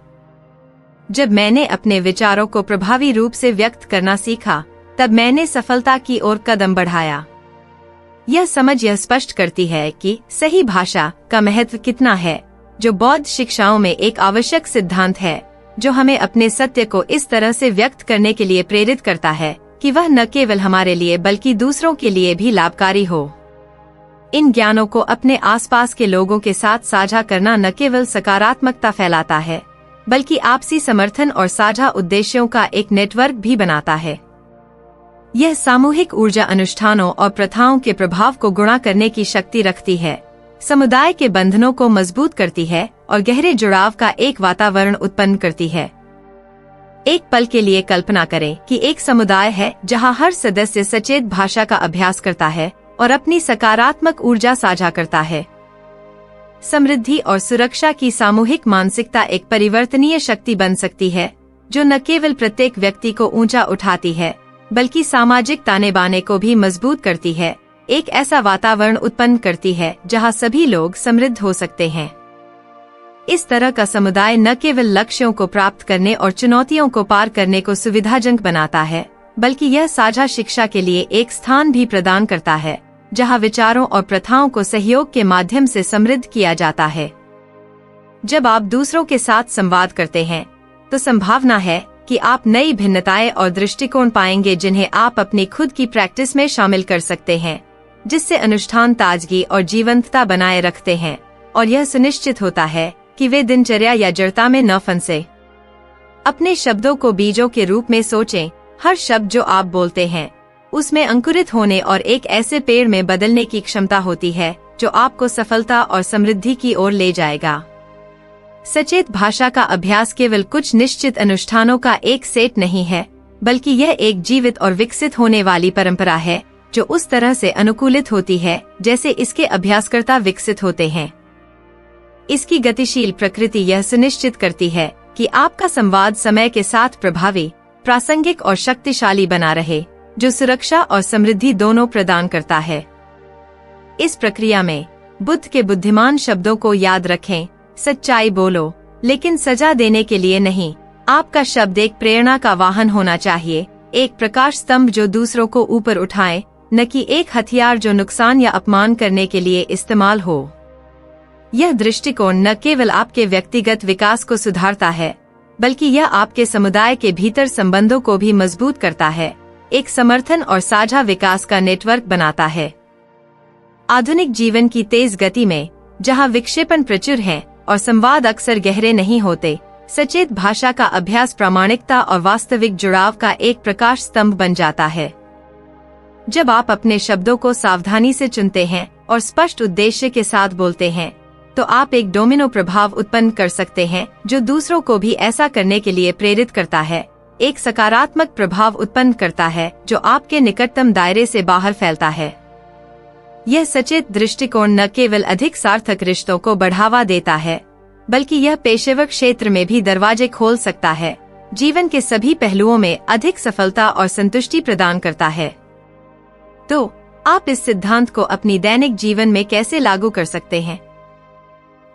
जब मैंने अपने विचारों को प्रभावी रूप से व्यक्त करना सीखा तब मैंने सफलता की ओर कदम बढ़ाया। यह समझ यह स्पष्ट करती है कि सही भाषा का महत्व कितना है, जो बौद्ध शिक्षाओं में एक आवश्यक सिद्धांत है, जो हमें अपने सत्य को इस तरह से व्यक्त करने के लिए प्रेरित करता है कि वह न केवल हमारे लिए बल्कि दूसरों के लिए भी लाभकारी हो। इन ज्ञानों को अपने आसपास के लोगों के साथ साझा करना न केवल सकारात्मकता फैलाता है बल्कि आपसी समर्थन और साझा उद्देश्यों का एक नेटवर्क भी बनाता है। यह सामूहिक ऊर्जा अनुष्ठानों और प्रथाओं के प्रभाव को गुणा करने की शक्ति रखती है, समुदाय के बंधनों को मजबूत करती है और गहरे जुड़ाव का एक वातावरण उत्पन्न करती है। एक पल के लिए कल्पना करें कि एक समुदाय है जहां हर सदस्य सचेत भाषा का अभ्यास करता है और अपनी सकारात्मक ऊर्जा साझा करता है। समृद्धि और सुरक्षा की सामूहिक मानसिकता एक परिवर्तनीय शक्ति बन सकती है, जो न केवल प्रत्येक व्यक्ति को ऊंचा उठाती है बल्कि सामाजिक ताने बाने को भी मजबूत करती है। एक ऐसा वातावरण उत्पन्न करती है जहां सभी लोग समृद्ध हो सकते हैं। इस तरह का समुदाय न केवल लक्ष्यों को प्राप्त करने और चुनौतियों को पार करने को सुविधाजनक बनाता है, बल्कि यह साझा शिक्षा के लिए एक स्थान भी प्रदान करता है, जहां विचारों और प्रथाओं को सहयोग के माध्यम से समृद्ध किया जाता है। जब आप दूसरों के साथ संवाद करते हैं तो संभावना है कि आप नई भिन्नताएं और दृष्टिकोण पाएंगे जिन्हें आप अपनी खुद की प्रैक्टिस में शामिल कर सकते हैं, जिससे अनुष्ठान ताजगी और जीवंतता बनाए रखते हैं और यह सुनिश्चित होता है कि वे दिनचर्या या जड़ता में न फंसे। अपने शब्दों को बीजों के रूप में सोचें। हर शब्द जो आप बोलते हैं उसमें अंकुरित होने और एक ऐसे पेड़ में बदलने की क्षमता होती है जो आपको सफलता और समृद्धि की ओर ले जाएगा। सचेत भाषा का अभ्यास केवल कुछ निश्चित अनुष्ठानों का एक सेट नहीं है, बल्कि यह एक जीवित और विकसित होने वाली परंपरा है जो उस तरह से अनुकूलित होती है जैसे इसके अभ्यासकर्ता विकसित होते हैं। इसकी गतिशील प्रकृति यह सुनिश्चित करती है कि आपका संवाद समय के साथ प्रभावी, प्रासंगिक और शक्तिशाली बना रहे, जो सुरक्षा और समृद्धि दोनों प्रदान करता है। इस प्रक्रिया में बुद्ध के बुद्धिमान शब्दों को याद रखें, सच्चाई बोलो, लेकिन सजा देने के लिए नहीं। आपका शब्द एक प्रेरणा का वाहन होना चाहिए, एक प्रकाश स्तंभ जो दूसरों को ऊपर उठाए, न कि एक हथियार जो नुकसान या अपमान करने के लिए इस्तेमाल हो। यह दृष्टिकोण न केवल आपके व्यक्तिगत विकास को सुधारता है, बल्कि यह आपके समुदाय के भीतर संबंधों को भी मजबूत करता है, एक समर्थन और साझा विकास का नेटवर्क बनाता है। आधुनिक जीवन की तेज गति में, जहां विक्षेपण प्रचुर है और संवाद अक्सर गहरे नहीं होते, सचेत भाषा का अभ्यास प्रामाणिकता और वास्तविक जुड़ाव का एक प्रकाश स्तंभ बन जाता है। जब आप अपने शब्दों को सावधानी से चुनते हैं और स्पष्ट उद्देश्य के साथ बोलते हैं, तो आप एक डोमिनो प्रभाव उत्पन्न कर सकते हैं जो दूसरों को भी ऐसा करने के लिए प्रेरित करता है, एक सकारात्मक प्रभाव उत्पन्न करता है जो आपके निकटतम दायरे से बाहर फैलता है। यह सचेत दृष्टिकोण न केवल अधिक सार्थक रिश्तों को बढ़ावा देता है, बल्कि यह पेशेवर क्षेत्र में भी दरवाजे खोल सकता है, जीवन के सभी पहलुओं में अधिक सफलता और संतुष्टि प्रदान करता है। तो आप इस सिद्धांत को अपनी दैनिक जीवन में कैसे लागू कर सकते हैं?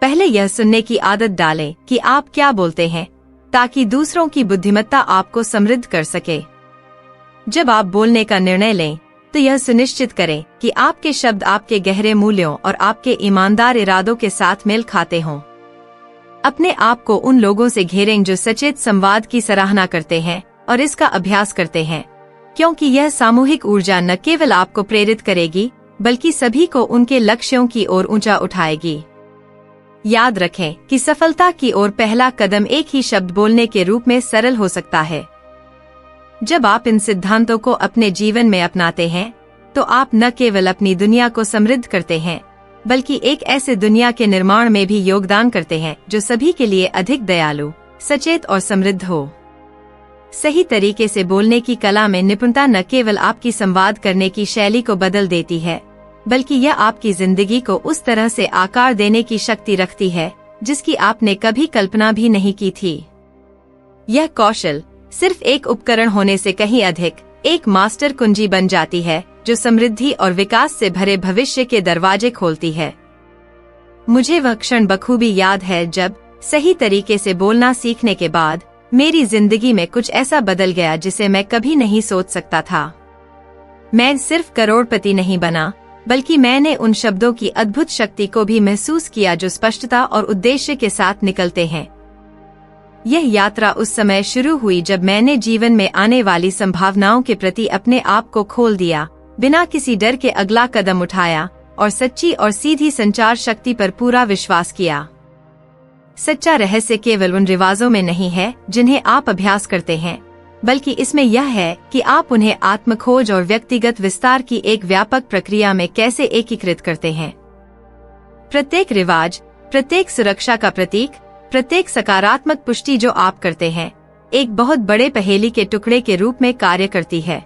पहले यह सुनने की आदत डालें कि आप क्या बोलते हैं, ताकि दूसरों की बुद्धिमत्ता आपको समृद्ध कर सके। जब आप बोलने का निर्णय लें, तो यह सुनिश्चित करें कि आपके शब्द आपके गहरे मूल्यों और आपके ईमानदार इरादों के साथ मेल खाते हों। अपने आप को उन लोगों से घेरें जो सचेत संवाद की सराहना करते हैं और इसका अभ्यास करते हैं, क्योंकि यह सामूहिक ऊर्जा न केवल आपको प्रेरित करेगी, बल्कि सभी को उनके लक्ष्यों की ओर ऊंचा उठाएगी। याद रखें कि सफलता की ओर पहला कदम एक ही शब्द बोलने के रूप में सरल हो सकता है। जब आप इन सिद्धांतों को अपने जीवन में अपनाते हैं, तो आप न केवल अपनी दुनिया को समृद्ध करते हैं, बल्कि एक ऐसे दुनिया के निर्माण में भी योगदान करते हैं जो सभी के लिए अधिक दयालु, सचेत और समृद्ध हो। सही तरीके से बोलने की कला में निपुणता न केवल आपकी संवाद करने की शैली को बदल देती है, बल्कि यह आपकी जिंदगी को उस तरह से आकार देने की शक्ति रखती है जिसकी आपने कभी कल्पना भी नहीं की थी। यह कौशल सिर्फ एक उपकरण होने से कहीं अधिक एक मास्टर कुंजी बन जाती है जो समृद्धि और विकास से भरे भविष्य के दरवाजे खोलती है। मुझे वह क्षण बखूबी याद है जब सही तरीके से बोलना सीखने के बाद मेरी जिंदगी में कुछ ऐसा बदल गया जिसे मैं कभी नहीं सोच सकता था। मैं सिर्फ करोड़पति नहीं बना, बल्कि मैंने उन शब्दों की अद्भुत शक्ति को भी महसूस किया जो स्पष्टता और उद्देश्य के साथ निकलते हैं। यह यात्रा उस समय शुरू हुई जब मैंने जीवन में आने वाली संभावनाओं के प्रति अपने आप को खोल दिया, बिना किसी डर के अगला कदम उठाया और सच्ची और सीधी संचार शक्ति पर पूरा विश्वास किया। सच्चा रहस्य केवल उन रिवाजों में नहीं है जिन्हें आप अभ्यास करते हैं, बल्कि इसमें यह है कि आप उन्हें आत्मखोज और व्यक्तिगत विस्तार की एक व्यापक प्रक्रिया में कैसे एकीकृत करते हैं। प्रत्येक रिवाज, प्रत्येक सुरक्षा का प्रतीक, प्रत्येक सकारात्मक पुष्टि जो आप करते हैं, एक बहुत बड़े पहेली के टुकड़े के रूप में कार्य करती है।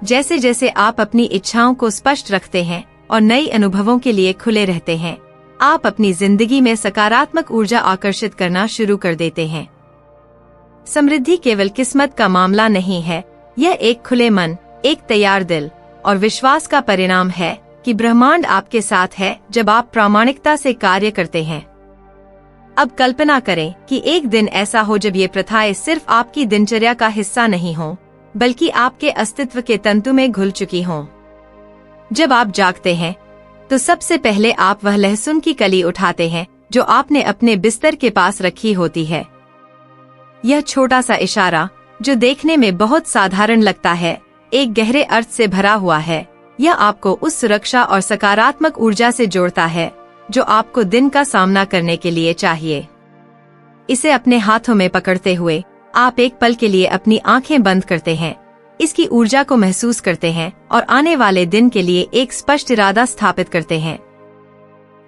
जैसे जैसे आप अपनी इच्छाओं को स्पष्ट रखते हैं और नई अनुभवों के लिए खुले रहते हैं, आप अपनी जिंदगी में सकारात्मक ऊर्जा आकर्षित करना शुरू कर देते हैं। समृद्धि केवल किस्मत का मामला नहीं है, यह एक खुले मन, एक तैयार दिल और विश्वास का परिणाम है कि ब्रह्मांड आपके साथ है जब आप प्रामाणिकता से कार्य करते हैं। अब कल्पना करें कि एक दिन ऐसा हो जब ये प्रथाएं सिर्फ आपकी दिनचर्या का हिस्सा नहीं हो, बल्कि आपके अस्तित्व के तंतु में घुल चुकी हों। जब आप जागते हैं तो सबसे पहले आप वह लहसुन की कली उठाते हैं जो आपने अपने बिस्तर के पास रखी होती है। यह छोटा सा इशारा, जो देखने में बहुत साधारण लगता है, एक गहरे अर्थ से भरा हुआ है। यह आपको उस सुरक्षा और सकारात्मक ऊर्जा से जोड़ता है जो आपको दिन का सामना करने के लिए चाहिए। इसे अपने हाथों में पकड़ते हुए आप एक पल के लिए अपनी आंखें बंद करते हैं, इसकी ऊर्जा को महसूस करते हैं और आने वाले दिन के लिए एक स्पष्ट इरादा स्थापित करते हैं।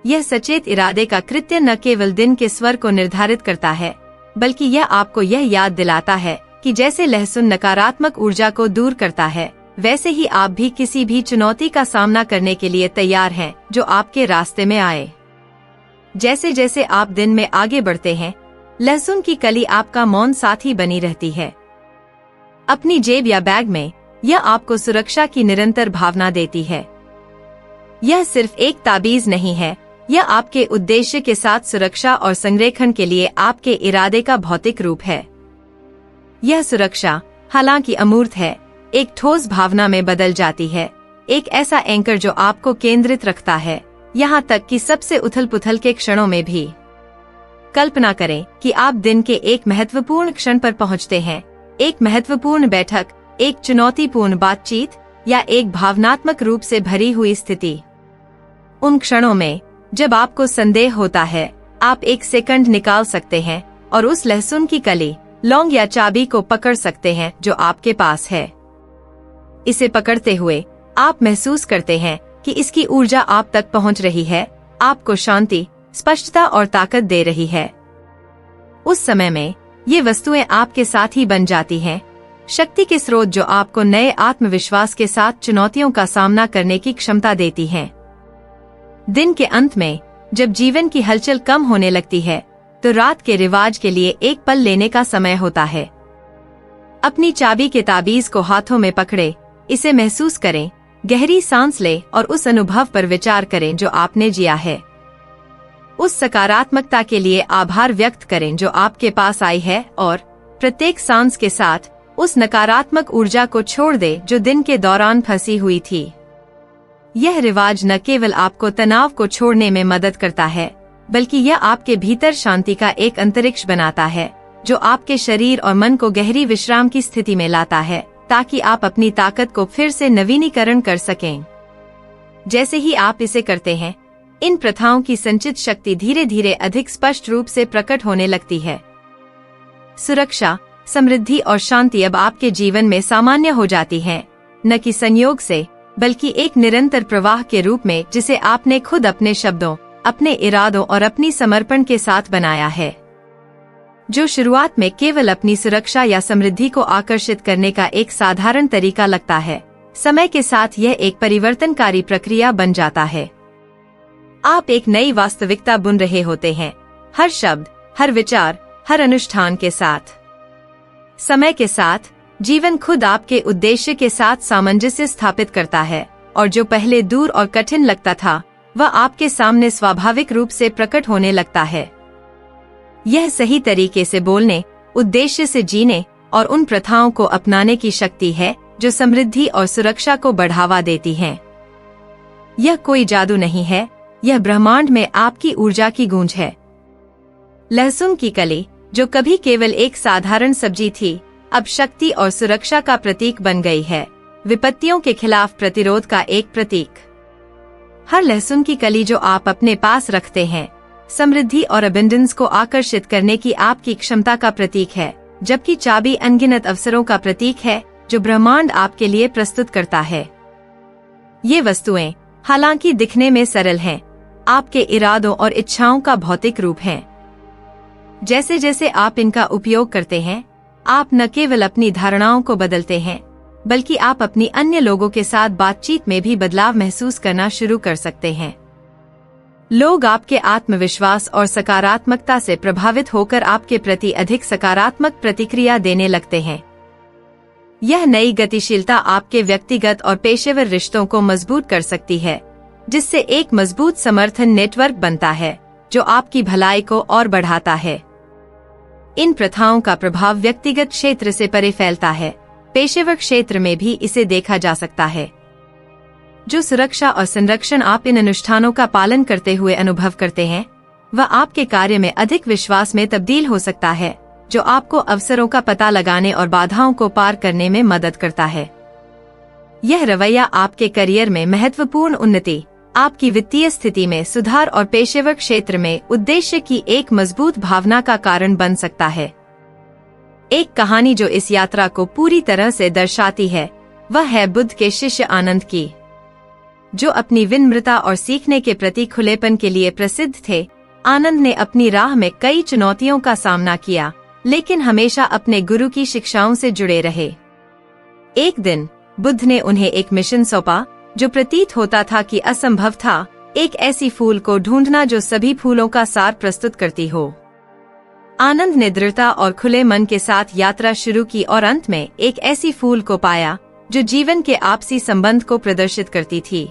यह सचेत इरादे का कृत्य न केवल दिन के स्वर को निर्धारित करता है, बल्कि यह आपको यह याद दिलाता है कि जैसे लहसुन नकारात्मक ऊर्जा को दूर करता है, वैसे ही आप भी किसी भी चुनौती का सामना करने के लिए तैयार हैं जो आपके रास्ते में आए। जैसे जैसे आप दिन में आगे बढ़ते हैं, लहसुन की कली आपका मौन साथी बनी रहती है। अपनी जेब या बैग में यह आपको सुरक्षा की निरंतर भावना देती है। यह सिर्फ एक ताबीज नहीं है, यह आपके उद्देश्य के साथ सुरक्षा और संरेखण के लिए आपके इरादे का भौतिक रूप है। यह सुरक्षा, हालांकि अमूर्त है, एक ठोस भावना में बदल जाती है, एक ऐसा एंकर जो आपको केंद्रित रखता है, यहाँ तक कि सबसे उथल-पुथल के क्षणों में भी। कल्पना करें कि आप दिन के एक महत्वपूर्ण क्षण पर पहुँचते हैं, एक महत्वपूर्ण बैठक, एक चुनौतीपूर्ण बातचीत या एक भावनात्मक रूप से भरी हुई स्थिति। उन क्षणों में जब आपको संदेह होता है, आप एक सेकंड निकाल सकते हैं और उस लहसुन की कली, लौंग या चाबी को पकड़ सकते हैं जो आपके पास है। इसे पकड़ते हुए आप महसूस करते हैं कि इसकी ऊर्जा आप तक पहुंच रही है, आपको शांति, स्पष्टता और ताकत दे रही है। उस समय में ये वस्तुएं आपके साथ ही बन जाती हैं, शक्ति के स्रोत जो आपको नए आत्मविश्वास के साथ चुनौतियों का सामना करने की क्षमता देती हैं। दिन के अंत में जब जीवन की हलचल कम होने लगती है, तो रात के रिवाज के लिए एक पल लेने का समय होता है। अपनी चाबी के ताबीज को हाथों में पकड़े, इसे महसूस करें, गहरी सांस लें और उस अनुभव पर विचार करें जो आपने जिया है। उस सकारात्मकता के लिए आभार व्यक्त करें जो आपके पास आई है और प्रत्येक सांस के साथ उस नकारात्मक ऊर्जा को छोड़ दे जो दिन के दौरान फंसी हुई थी। यह रिवाज न केवल आपको तनाव को छोड़ने में मदद करता है, बल्कि यह आपके भीतर शांति का एक अंतरिक्ष बनाता है जो आपके शरीर और मन को गहरी विश्राम की स्थिति में लाता है, ताकि आप अपनी ताकत को फिर से नवीनीकरण कर सकें। जैसे ही आप इसे करते हैं, इन प्रथाओं की संचित शक्ति धीरे धीरे अधिक स्पष्ट रूप से प्रकट होने लगती है। सुरक्षा, समृद्धि और शांति अब आपके जीवन में सामान्य हो जाती हैं, न कि संयोग से, बल्कि एक निरंतर प्रवाह के रूप में जिसे आपने खुद अपने शब्दों, अपने इरादों और अपनी समर्पण के साथ बनाया है। जो शुरुआत में केवल अपनी सुरक्षा या समृद्धि को आकर्षित करने का एक साधारण तरीका लगता है, समय के साथ यह एक परिवर्तनकारी प्रक्रिया बन जाता है। आप एक नई वास्तविकता बुन रहे होते हैं, हर शब्द, हर विचार, हर अनुष्ठान के साथ। समय के साथ जीवन खुद आपके उद्देश्य के साथ सामंजस्य स्थापित करता है, और जो पहले दूर और कठिन लगता था, वह आपके सामने स्वाभाविक रूप से प्रकट होने लगता है। यह सही तरीके से बोलने, उद्देश्य से जीने और उन प्रथाओं को अपनाने की शक्ति है जो समृद्धि और सुरक्षा को बढ़ावा देती हैं। यह कोई जादू नहीं है, यह ब्रह्मांड में आपकी ऊर्जा की गूंज है। लहसुन की कली, जो कभी केवल एक साधारण सब्जी थी, अब शक्ति और सुरक्षा का प्रतीक बन गई है, विपत्तियों के खिलाफ प्रतिरोध का एक प्रतीक। हर लहसुन की कली जो आप अपने पास रखते हैं, समृद्धि और अबंडेंस को आकर्षित करने की आपकी क्षमता का प्रतीक है, जबकि चाबी अनगिनत अवसरों का प्रतीक है जो ब्रह्मांड आपके लिए प्रस्तुत करता है। ये वस्तुएं, हालांकि दिखने में सरल हैं, आपके इरादों और इच्छाओं का भौतिक रूप हैं। जैसे जैसे आप इनका उपयोग करते हैं, आप न केवल अपनी धारणाओं को बदलते हैं, बल्कि आप अपनी अन्य लोगों के साथ बातचीत में भी बदलाव महसूस करना शुरू कर सकते हैं। लोग आपके आत्मविश्वास और सकारात्मकता से प्रभावित होकर आपके प्रति अधिक सकारात्मक प्रतिक्रिया देने लगते हैं। यह नई गतिशीलता आपके व्यक्तिगत और पेशेवर रिश्तों को मजबूत कर सकती है, जिससे एक मजबूत समर्थन नेटवर्क बनता है जो आपकी भलाई को और बढ़ाता है। इन प्रथाओं का प्रभाव व्यक्तिगत क्षेत्र से परे फैलता है, पेशेवर क्षेत्र में भी इसे देखा जा सकता है। जो सुरक्षा और संरक्षण आप इन अनुष्ठानों का पालन करते हुए अनुभव करते हैं, वह आपके कार्य में अधिक विश्वास में तब्दील हो सकता है, जो आपको अवसरों का पता लगाने और बाधाओं को पार करने में मदद करता है। यह रवैया आपके करियर में महत्वपूर्ण उन्नति, आपकी वित्तीय स्थिति में सुधार और पेशेवर क्षेत्र में उद्देश्य की एक मजबूत भावना का कारण बन सकता है। एक कहानी जो इस यात्रा को पूरी तरह से दर्शाती है, वह है बुद्ध के शिष्य आनंद की, जो अपनी विनम्रता और सीखने के प्रति खुलेपन के लिए प्रसिद्ध थे। आनंद ने अपनी राह में कई चुनौतियों का सामना किया, लेकिन हमेशा अपने गुरु की शिक्षाओं से जुड़े रहे। एक दिन बुद्ध ने उन्हें एक मिशन सौंपा जो प्रतीत होता था कि असंभव था, एक ऐसी फूल को ढूंढना जो सभी फूलों का सार प्रस्तुत करती हो। आनंद ने दृढ़ता और खुले मन के साथ यात्रा शुरू की और अंत में एक ऐसी फूल को पाया जो जीवन के आपसी संबंध को प्रदर्शित करती थी।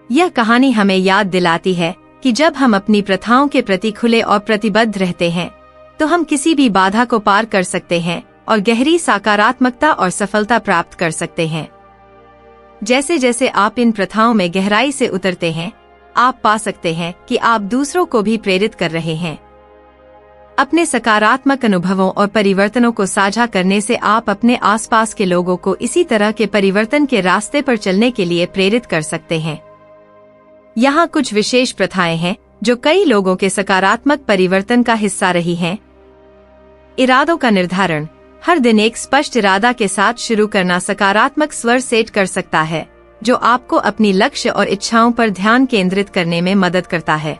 यह कहानी हमें याद दिलाती है कि जब हम अपनी प्रथाओं के प्रति खुले और प्रतिबद्ध रहते हैं, तो हम किसी भी बाधा को पार कर सकते हैं और गहरी सकारात्मकता और सफलता प्राप्त कर सकते हैं। जैसे जैसे आप इन प्रथाओं में गहराई से उतरते हैं, आप पा सकते हैं कि आप दूसरों को भी प्रेरित कर रहे हैं। अपने सकारात्मक अनुभवों और परिवर्तनों को साझा करने से आप अपने आसपास के लोगों को इसी तरह के परिवर्तन के रास्ते पर चलने के लिए प्रेरित कर सकते हैं। यहाँ कुछ विशेष प्रथाएं हैं जो कई लोगों के सकारात्मक परिवर्तन का हिस्सा रही हैं। इरादों का निर्धारण। हर दिन एक स्पष्ट इरादा के साथ शुरू करना सकारात्मक स्वर सेट कर सकता है, जो आपको अपनी लक्ष्य और इच्छाओं पर ध्यान केंद्रित करने में मदद करता है।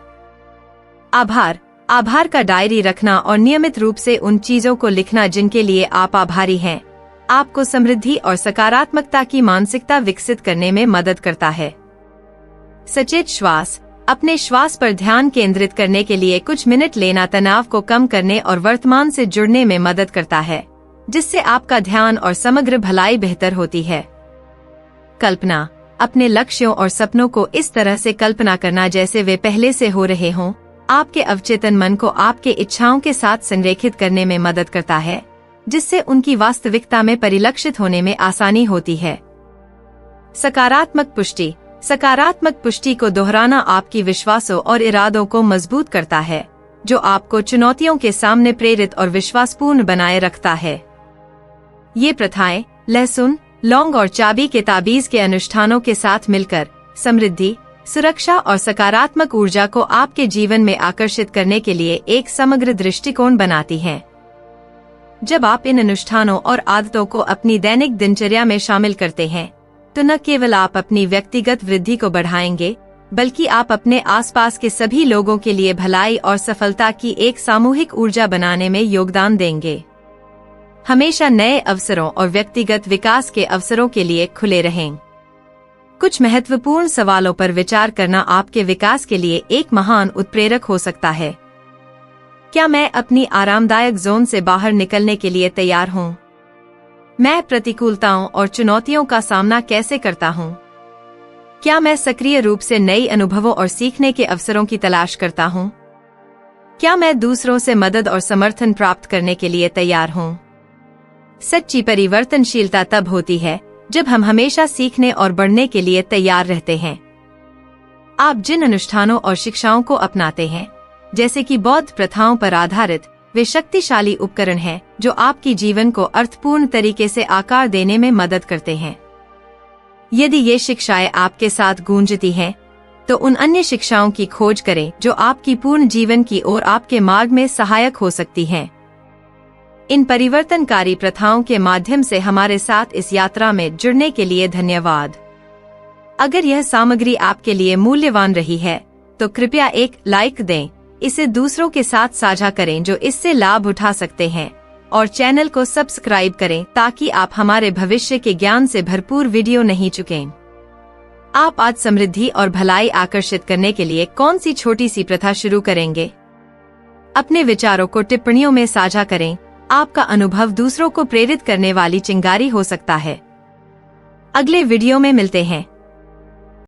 आभार का डायरी रखना और नियमित रूप से उन चीजों को लिखना जिनके लिए आप आभारी हैं, आपको समृद्धि और सकारात्मकता की मानसिकता विकसित करने में मदद करता है। सचेत श्वास। अपने श्वास पर ध्यान केंद्रित करने के लिए कुछ मिनट लेना तनाव को कम करने और वर्तमान से जुड़ने में मदद करता है, जिससे आपका ध्यान और समग्र भलाई बेहतर होती है। कल्पना। अपने लक्ष्यों और सपनों को इस तरह से कल्पना करना जैसे वे पहले से हो रहे हों, आपके अवचेतन मन को आपके इच्छाओं के साथ संरेखित करने में मदद करता है, जिससे उनकी वास्तविकता में परिलक्षित होने में आसानी होती है। सकारात्मक पुष्टि। सकारात्मक पुष्टि को दोहराना आपकी विश्वासों और इरादों को मजबूत करता है, जो आपको चुनौतियों के सामने प्रेरित और विश्वासपूर्ण बनाए रखता है। ये प्रथाएं लहसुन, लौंग और चाबी के ताबीज के अनुष्ठानों के साथ मिलकर समृद्धि, सुरक्षा और सकारात्मक ऊर्जा को आपके जीवन में आकर्षित करने के लिए एक समग्र दृष्टिकोण बनाती हैं। जब आप इन अनुष्ठानों और आदतों को अपनी दैनिक दिनचर्या में शामिल करते हैं, तो न केवल आप अपनी व्यक्तिगत वृद्धि को बढ़ाएंगे, बल्कि आप अपने आसपास के सभी लोगों के लिए भलाई और सफलता की एक सामूहिक ऊर्जा बनाने में योगदान देंगे। हमेशा नए अवसरों और व्यक्तिगत विकास के अवसरों के लिए खुले रहें। कुछ महत्वपूर्ण सवालों पर विचार करना आपके विकास के लिए एक महान उत्प्रेरक हो सकता है। क्या मैं अपनी आरामदायक जोन से बाहर निकलने के लिए तैयार हूँ? मैं प्रतिकूलताओं और चुनौतियों का सामना कैसे करता हूँ? क्या मैं सक्रिय रूप से नई अनुभवों और सीखने के अवसरों की तलाश करता हूँ? क्या मैं दूसरों से मदद और समर्थन प्राप्त करने के लिए तैयार हूँ? सच्ची परिवर्तनशीलता तब होती है जब हम हमेशा सीखने और बढ़ने के लिए तैयार रहते हैं। आप जिन अनुष्ठानों और शिक्षाओं को अपनाते हैं, जैसे कि बौद्ध प्रथाओं पर आधारित, वे शक्तिशाली उपकरण हैं जो आपकी जीवन को अर्थपूर्ण तरीके से आकार देने में मदद करते हैं। यदि ये शिक्षाएं आपके साथ गूंजती हैं, तो उन अन्य शिक्षाओं की खोज करें जो आपकी पूर्ण जीवन की ओर आपके मार्ग में सहायक हो सकती हैं। इन परिवर्तनकारी प्रथाओं के माध्यम से हमारे साथ इस यात्रा में जुड़ने के लिए धन्यवाद। अगर यह सामग्री आपके लिए मूल्यवान रही है, तो कृपया एक लाइक दें, इसे दूसरों के साथ साझा करें जो इससे लाभ उठा सकते हैं, और चैनल को सब्सक्राइब करें ताकि आप हमारे भविष्य के ज्ञान से भरपूर वीडियो नहीं चुकें। आप आज समृद्धि और भलाई आकर्षित करने के लिए कौन सी छोटी सी प्रथा शुरू करेंगे? अपने विचारों को टिप्पणियों में साझा करें। आपका अनुभव दूसरों को प्रेरित करने वाली चिंगारी हो सकता है। अगले वीडियो में मिलते हैं।